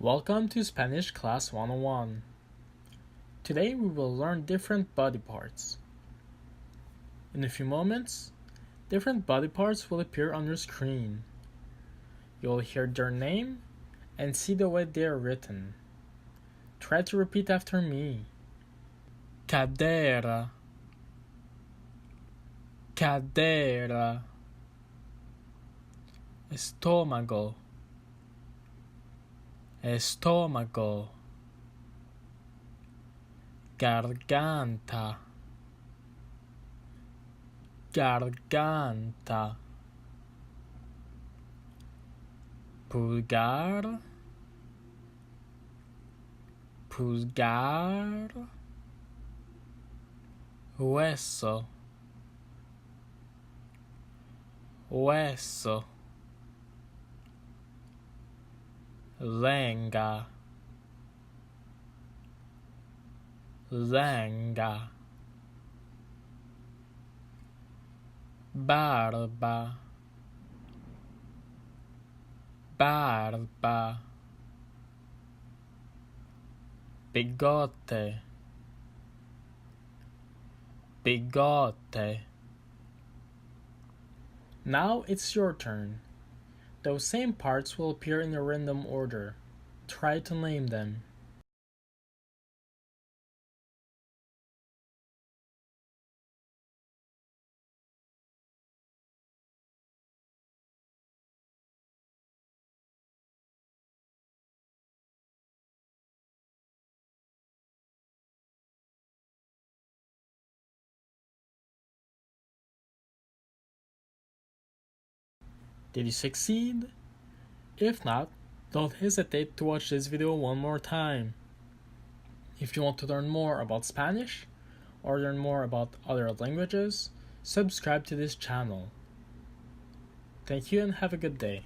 Welcome to Spanish Class 101. Today we will learn different body parts. In a few moments, different body parts will appear on your screen. You'll hear their name and see the way they are written. Try to repeat after me. Cadera, cadera. Estómago, estómago. Garganta, garganta. Pulgar, pulgar. Hueso, hueso. Lenga, lenga. Barba, barba. Bigote, bigote. Now it's your turn. Those same parts will appear in a random order. Try to name them. Did you succeed? If not, don't hesitate to watch this video one more time. If you want to learn more about Spanish or learn more about other languages, subscribe to this channel. Thank you and have a good day.